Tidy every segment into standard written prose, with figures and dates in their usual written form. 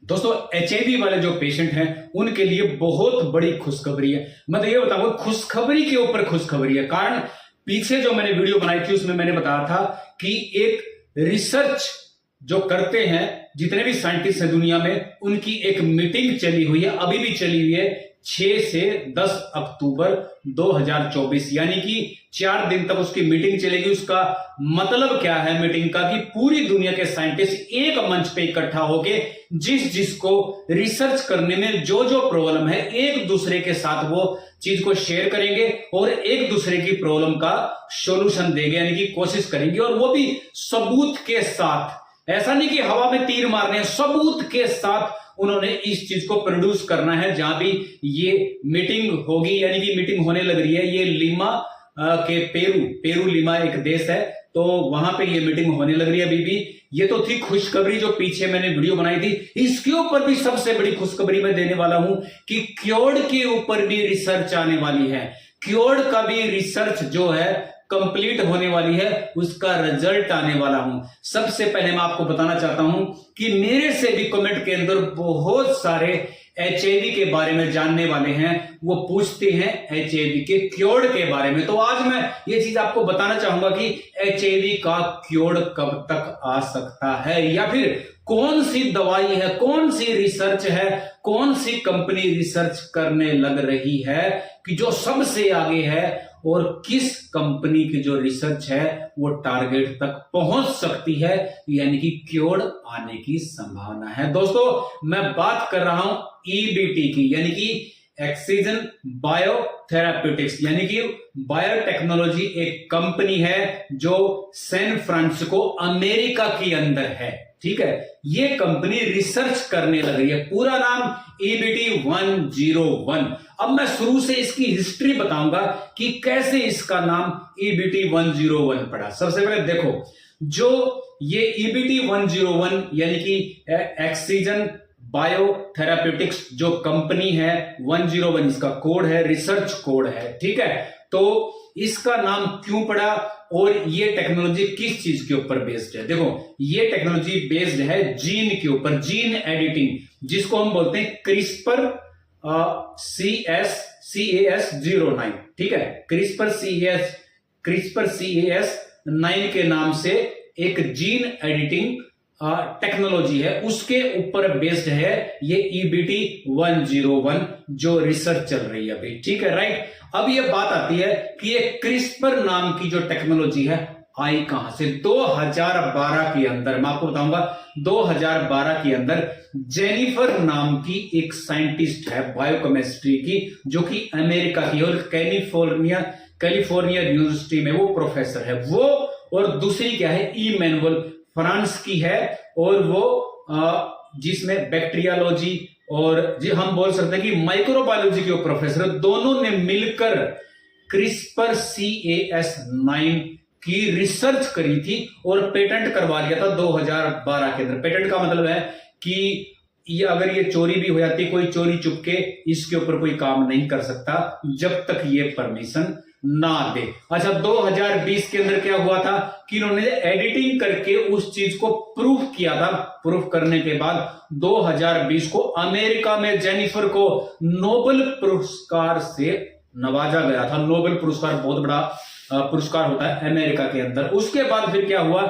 दोस्तों एचआईवी वाले जो पेशेंट हैं उनके लिए बहुत बड़ी खुशखबरी है। मैं तो ये बताऊंगा खुशखबरी के ऊपर खुशखबरी है। कारण पीछे जो मैंने वीडियो बनाई थी उसमें मैंने बताया था कि एक रिसर्च जो करते हैं जितने भी साइंटिस्ट हैं दुनिया में, उनकी एक मीटिंग चली हुई है, अभी भी चली हुई है 6 से 10 अक्टूबर 2024, यानी कि 4 दिन तक उसकी मीटिंग चलेगी। उसका मतलब क्या है मीटिंग का कि पूरी दुनिया के साइंटिस्ट एक मंच पे इकट्ठा होके जिसको रिसर्च करने में जो जो प्रॉब्लम है एक दूसरे के साथ वो चीज को शेयर करेंगे और एक दूसरे की प्रॉब्लम का सॉल्यूशन देंगे, यानी कि कोशिश करेंगे, और वो भी सबूत के साथ। ऐसा नहीं कि हवा में तीर मारने, सबूत के साथ उन्होंने इस चीज को प्रोड्यूस करना है। जहां भी ये मीटिंग होगी, यानी कि मीटिंग होने लग रही है, ये लीमा के पेरू लीमा एक देश है, तो वहां पे ये मीटिंग होने लग रही है अभी भी। ये तो थी खुशखबरी जो पीछे मैंने वीडियो बनाई थी। इसके ऊपर भी सबसे बड़ी खुशखबरी मैं देने वाला हूं कि क्योर्ड के ऊपर भी रिसर्च आने वाली है। क्योर्ड का भी रिसर्च जो है कंप्लीट होने वाली है, उसका रिजल्ट आने वाला हूं। सबसे पहले मैं आपको बताना चाहता हूं कि मेरे से भी कमेंट के अंदर बहुत सारे एचआईवी के बारे में जानने वाले हैं, वो पूछते हैं एचआईवी के क्योर्ड के बारे में। तो आज मैं ये चीज आपको बताना चाहूंगा कि एचआईवी का क्योर्ड कब तक आ सकता है, या फिर कौन सी दवाई है, कौन सी रिसर्च है, कौन सी कंपनी रिसर्च करने लग रही है कि जो सबसे आगे है, और किस कंपनी की जो रिसर्च है वो टारगेट तक पहुंच सकती है, यानी कि क्योर्ड आने की संभावना है। दोस्तों मैं बात कर रहा हूं ईबीटी की, यानी कि एक्सीजन बायोथेराप्यूटिक्स, यानी कि बायोटेक्नोलॉजी एक कंपनी है जो सैन फ्रांसिस्को अमेरिका के अंदर है। ठीक है, ये कंपनी रिसर्च करने लग रही है। पूरा नाम EBT 101। अब मैं शुरू से इसकी हिस्ट्री बताऊंगा कि कैसे इसका नाम EBT 101 पड़ा। सबसे पहले देखो, जो ये EBT 101 यानी कि एक्सीजन बायोथेराप्यूटिक्स जो कंपनी है 101, इसका कोड है, रिसर्च कोड है। ठीक है, तो इसका नाम क्यों पड़ा और ये टेक्नोलॉजी किस चीज के ऊपर बेस्ड है? देखो, ये टेक्नोलॉजी बेस्ड है जीन के ऊपर, जीन एडिटिंग, जिसको हम बोलते हैं क्रिस्पर CAS09। ठीक है, क्रिस्पर CAS 9 के नाम से एक जीन एडिटिंग टेक्नोलॉजी है, उसके ऊपर बेस्ड है ये EBT 101 जो रिसर्च चल रही है अभी। ठीक है, राइट। अब ये बात आती है कि ये क्रिस्पर नाम की जो टेक्नोलॉजी है आई कहां से? 2012 के अंदर, मैं आपको बताऊंगा, 2012 के अंदर जेनिफर नाम की एक साइंटिस्ट है बायोकेमिस्ट्री की, जो कि अमेरिका की और कैलिफोर्निया यूनिवर्सिटी में वो प्रोफेसर है वो। और दूसरी क्या है, इमैनुअल, फ्रांस की है, और वो जिसमें बैक्टीरियोलॉजी और जी हम बोल सकते हैं कि माइक्रोबायोलॉजी के प्रोफेसर, दोनों ने मिलकर क्रिस्पर CAS9 की रिसर्च करी थी और पेटेंट करवा लिया था 2012 के अंदर। पेटेंट का मतलब है कि ये अगर ये चोरी भी हो जाती, कोई चोरी चुपके इसके ऊपर कोई काम नहीं कर सकता जब तक ये परमिशन ना दे। अच्छा, 2020 के अंदर क्या हुआ था कि इन्होंने एडिटिंग करके उस चीज को प्रूफ किया था। प्रूफ करने के बाद 2020 को अमेरिका में जेनिफर को नोबेल पुरस्कार से नवाजा गया था। नोबेल पुरस्कार बहुत बड़ा पुरस्कार होता है अमेरिका के अंदर। उसके बाद फिर क्या हुआ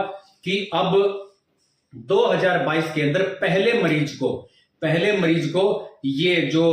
कि अब 2022 के अंदर पहले मरीज को ये जो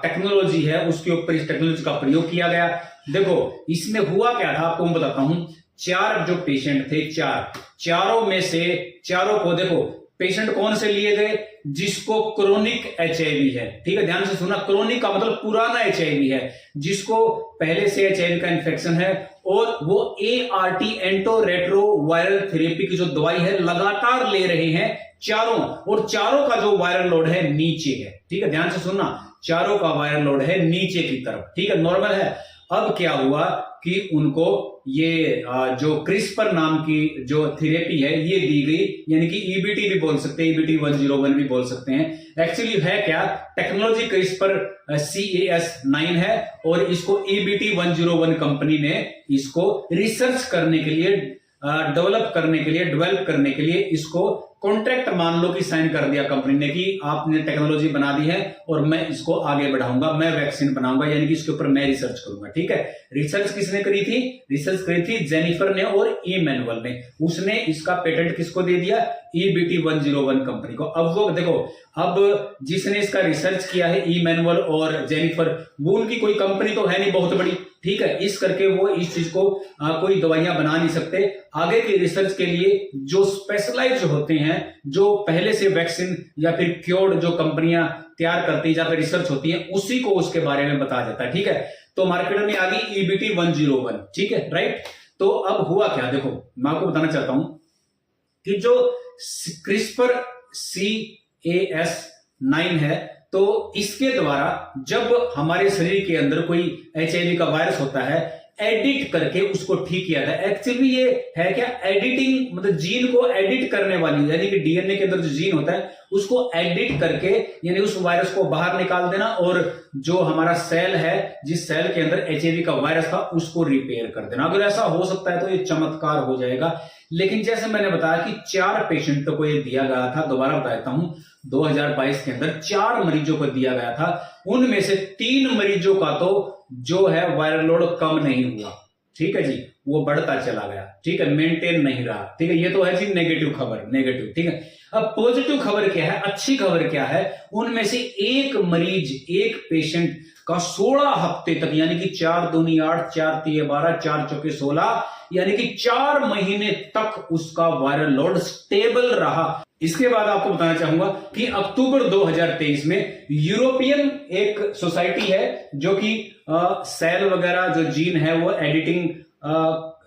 टेक्नोलॉजी है उसके ऊपर इस टेक्नोलॉजी का प्रयोग किया गया। देखो, इसमें हुआ क्या था आपको मैं बताता हूं। 4 जो पेशेंट थे, चारों में से चारों को, देखो पेशेंट कौन से लिए गए? जिसको क्रोनिक एचआईवी है। ठीक है, ध्यान से सुना, क्रोनिक का मतलब पुराना एचआईवी है, जिसको पहले से एचआईवी का इन्फेक्शन है, और वो ART एंटो रेट्रो वायरल थेरेपी की जो दवाई है लगातार ले रहे हैं चारों, और चारों का जो वायरल लोड है नीचे है। ठीक है, ध्यान से सुनना, चारों का वायरल लोड है नीचे की तरफ। ठीक है, नॉर्मल है। अब क्या हुआ कि उनको ये जो क्रिस्पर नाम की जो थेरेपी है ये दी गई, यानी कि EBT भी बोल सकते हैं, EBT 101 भी बोल सकते हैं। एक्चुअली है क्या, टेक्नोलॉजी क्रिस्पर CAS9 है, और इसको EBT 101 कंपनी ने इसको रिसर्च करने के लिए, डेवलप करने के लिए इसको कॉन्ट्रैक्ट मान लो कि साइन कर दिया कंपनी ने कि आपने टेक्नोलॉजी बना दी है और मैं इसको आगे बढ़ाऊंगा, मैं वैक्सीन बनाऊंगा, यानी कि इसके ऊपर मैं रिसर्च करूंगा। ठीक है, रिसर्च किसने करी थी? रिसर्च करी थी जेनिफर ने और इमैनुअल ने। उसने इसका पेटेंट किसको दे दिया? EBT 101 कंपनी को। अब वो देखो, अब जिसने इसका रिसर्च किया है इमैनुअल और जेनिफर, वो उनकी कोई कंपनी तो है नहीं बहुत बड़ी। ठीक है, इस करके वो इस चीज को कोई दवाइयां बना नहीं सकते। आगे की रिसर्च के लिए जो स्पेशलाइज होते हैं, जो पहले से वैक्सीन या फिर क्योर्ड जो कंपनियां तैयार करती है, जहां पर रिसर्च होती है, उसी को उसके बारे में बताया जाता है। ठीक है, तो मार्केट में आ गई EBT 101। ठीक है, राइट। तो अब हुआ क्या, देखो मैं आपको बताना चाहता हूं कि जो क्रिस्पर Cas9 है, तो इसके द्वारा जब हमारे शरीर के अंदर कोई HIV का वायरस होता है, एडिट करके उसको ठीक किया था। एक्चुअली ये है क्या? एडिटिंग, मतलब जीन को एडिट करने वाली, यानी कि DNA के अंदर जो जीन होता है उसको एडिट करके, यानी उस वायरस को बाहर निकाल देना, और जो हमारा सेल है, जिस सेल के अंदर HIV का वायरस था, उसको रिपेयर कर देना। अगर ऐसा हो सकता है तो ये चमत्कार हो जाएगा। लेकिन जैसे मैंने बताया कि 4 पेशेंटों को ये दिया गया था, दोबारा बताता हूं, 2022 के अंदर 4 मरीजों को दिया गया था। उनमें से 3 मरीजों का तो जो है वायरल लोड कम नहीं हुआ। ठीक है जी, वो बढ़ता चला गया। ठीक है, मेंटेन नहीं रहा। ठीक है, ये तो है जी नेगेटिव खबर, नेगेटिव। ठीक है, अब पॉजिटिव खबर क्या है, अच्छी खबर क्या है? उनमें से एक मरीज, एक पेशेंट का 16 हफ्ते तक, यानी कि 4 दूनी 8, 4 3 12, 4 चौके 16, यानी कि 4 महीने तक उसका वायरल लोड स्टेबल रहा। इसके बाद आपको बताना चाहूंगा कि अक्टूबर 2023 में यूरोपियन एक सोसाइटी है जो कि सेल वगैरह जो जीन है वो एडिटिंग,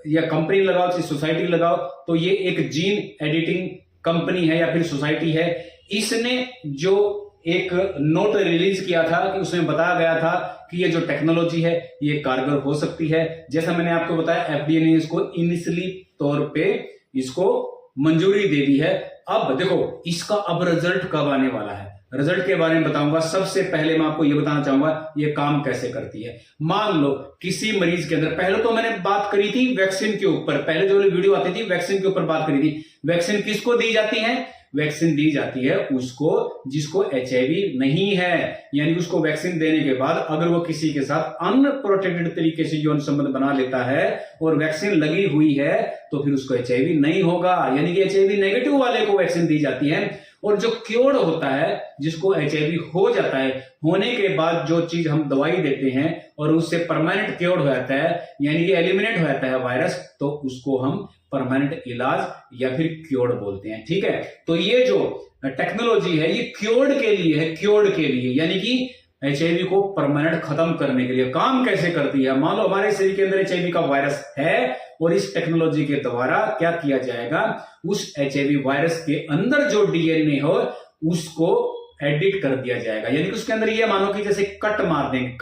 या कंपनी लगाओ, सोसाइटी लगाओ, तो ये एक जीन एडिटिंग कंपनी है या फिर सोसाइटी है। इसने जो एक नोट रिलीज किया था कि उसमें बताया गया था कि ये जो टेक्नोलॉजी है ये कारगर हो सकती है। जैसा मैंने आपको बताया, FDA ने इसको इनिशियली तौर पे इसको मंजूरी दे दी है। अब देखो इसका अब रिजल्ट कब आने वाला है, रिजल्ट के बारे में बताऊंगा। सबसे पहले मैं आपको ये बताना चाहूंगा ये काम कैसे करती है। मान लो किसी मरीज के अंदर, पहले तो मैंने बात करी थी वैक्सीन के ऊपर, पहले जो वीडियो आती थी वैक्सीन के ऊपर बात करी थी। वैक्सीन किसको दी जाती है? वैक्सीन दी जाती है उसको जिसको HIV नहीं है, यानी उसको वैक्सीन देने के बाद अगर वो किसी के साथ अनप्रोटेक्टेड तरीके से यौन संबंध बना लेता है और वैक्सीन लगी हुई है तो फिर उसको HIV नहीं होगा, यानी कि HIV नेगेटिव वाले को वैक्सीन दी जाती है। और जो क्योर्ड होता है, जिसको HIV हो जाता है, होने के बाद जो चीज हम दवाई देते हैं और उससे परमानेंट क्योर्ड हो जाता है, यानी कि एलिमिनेट हो जाता है वायरस, तो उसको हम परमानेंट इलाज या फिर क्योर्ड बोलते हैं। ठीक है, तो ये जो टेक्नोलॉजी है ये क्योर्ड के लिए है, क्योर्ड के लिए, यानी कि HIV को परमानेंट खत्म करने के लिए। काम कैसे करती है? मान लो हमारे शरीर के अंदर HIV का वायरस है और इस टेक्नोलॉजी के द्वारा क्या किया जाएगा, उस HIV वायरस के अंदर जो DNA हो उसको एडिट कर दिया जाएगा, यानी कि उसके अंदर ये मानो कि जैसे कट मार देंगे,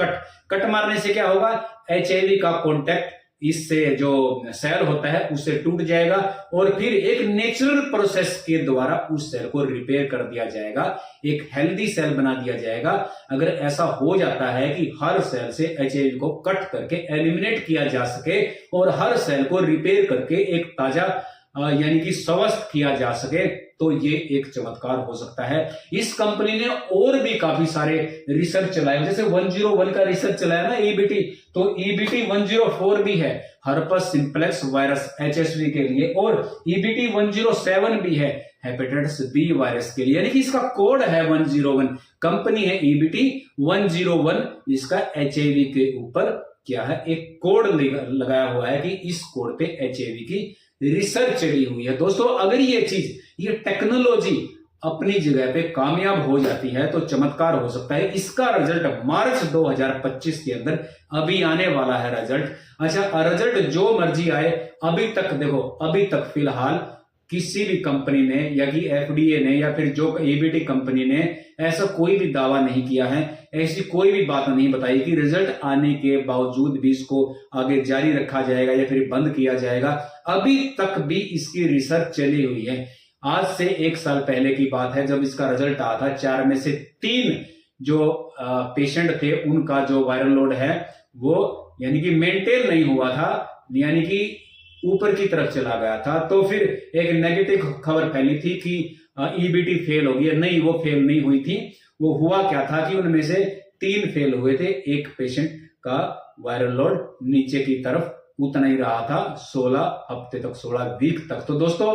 कट मारने से क्या होगा, HIV का कॉन्टेक्ट इससे जो सेल होता है उससे टूट जाएगा और फिर एक नेचुरल प्रोसेस के द्वारा उस सेल को रिपेयर कर दिया जाएगा, एक हेल्दी सेल बना दिया जाएगा। अगर ऐसा हो जाता है कि हर सेल से HIV को कट करके एलिमिनेट किया जा सके और हर सेल को रिपेयर करके एक ताजा यानी कि स्वस्थ किया जा सके, तो ये एक चमत्कार हो सकता है। इस कंपनी ने और भी काफी सारे रिसर्च चलाए, जैसे 101 का रिसर्च चलाया ना EBT, तो EBT 104 भी है हर्पस सिंप्लेक्स वायरस HSV के लिए, और EBT 107 भी है हेपेटाइटिस B वायरस के लिए, यानी कि इसका कोड है 101। कंपनी है EBT 101, इसका HIV के ऊपर क्या है, एक कोड लगाया हुआ है कि इस कोड पे HIV की रिसर्च चली हुई है। दोस्तों अगर ये चीज, ये टेक्नोलॉजी अपनी जगह पे कामयाब हो जाती है तो चमत्कार हो सकता है। इसका रिजल्ट मार्च 2025 के अंदर अभी आने वाला है रिजल्ट। अच्छा, रिजल्ट जो मर्जी आए, अभी तक देखो, अभी तक फिलहाल किसी भी कंपनी ने या कि FDA ने या फिर जो EBT कंपनी ने ऐसा कोई भी दावा नहीं किया है, ऐसी कोई भी बात नहीं बताई कि रिजल्ट आने के बावजूद भी इसको आगे जारी रखा जाएगा या फिर बंद किया जाएगा। अभी तक भी इसकी रिसर्च चली हुई है। आज से 1 साल पहले की बात है जब इसका रिजल्ट आया था, 4 में से 3 जो पेशेंट थे उनका जो वायरल लोड है वो यानी कि मेंटेन नहीं हुआ था, यानी कि ऊपर की तरफ चला गया था। तो फिर एक नेगेटिव खबर फैली थी कि ईबीटी फेल हो गई। नहीं, वो फेल नहीं हुई थी। वो हुआ क्या था कि उनमें से 3 फेल हुए थे। एक पेशेंट का वायरल लोड नीचे की तरफ उतना ही रहा था 16 हफ्ते तक, 16 वीक तक। तो दोस्तों,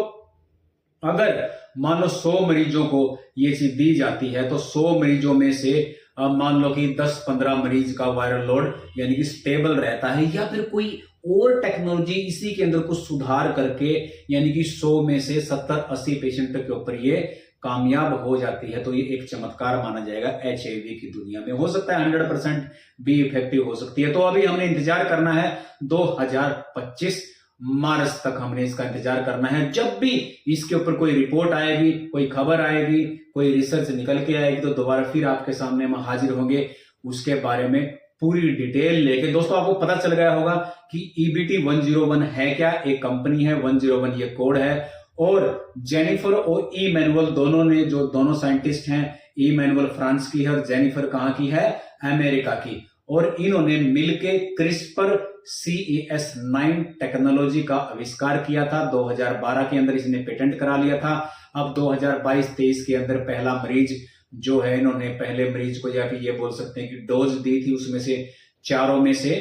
अगर मान लो 100 मरीजों को ये चीज दी जाती है तो 100 मरीजों में से मान लो कि 10-15 मरीज का वायरल लोड यानी कि स्टेबल रहता है, या फिर कोई और टेक्नोलॉजी इसी के अंदर कुछ सुधार करके यानी कि 100 में से 70-80 पेशेंट के ऊपर ये कामयाब हो जाती है, तो ये एक चमत्कार माना जाएगा। HIV की दुनिया में हो सकता है 100% भी इफेक्टिव हो सकती है। तो अभी हमने इंतजार करना है 2025 मार्च तक, हमने इसका इंतजार करना है। जब भी इसके ऊपर कोई रिपोर्ट आएगी, कोई खबर आएगी, कोई रिसर्च निकल के आएगी, तो दोबारा फिर आपके सामने हम हाजिर होंगे उसके बारे में पूरी डिटेल लेके। दोस्तों, आपको पता चल गया होगा कि EBT 101 है क्या। एक कंपनी है, 101 ये कोड है। और जेनिफर और इमैनुअल दोनों साइंटिस्ट हैं। इमैनुअल फ्रांस की है और जेनिफर कहां की है, अमेरिका की। और इन्होंने मिलके क्रिस्पर CAS9 टेक्नोलॉजी का आविष्कार किया था। 2012 के अंदर इसने पेटेंट करा लिया था। अब 2022-23 के अंदर पहला मरीज जो है, इन्होंने पहले मरीज को या फिर ये बोल सकते हैं कि डोज दी थी, उसमें से 4 में से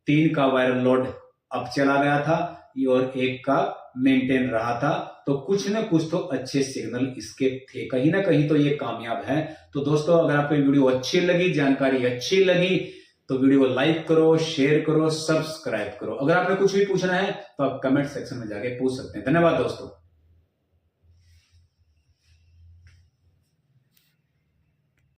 3 का वायरल लोड अब चला गया था और 1 का मेंटेन रहा था। तो कुछ ना कुछ तो अच्छे सिग्नल इसके थे, कहीं ना कहीं तो ये कामयाब है। तो दोस्तों, अगर आपको वीडियो अच्छी लगी, जानकारी अच्छी लगी, तो वीडियो को लाइक करो, शेयर करो, सब्सक्राइब करो। अगर आपने कुछ भी पूछना है तो आप कमेंट सेक्शन में जाके पूछ सकते हैं। धन्यवाद दोस्तों।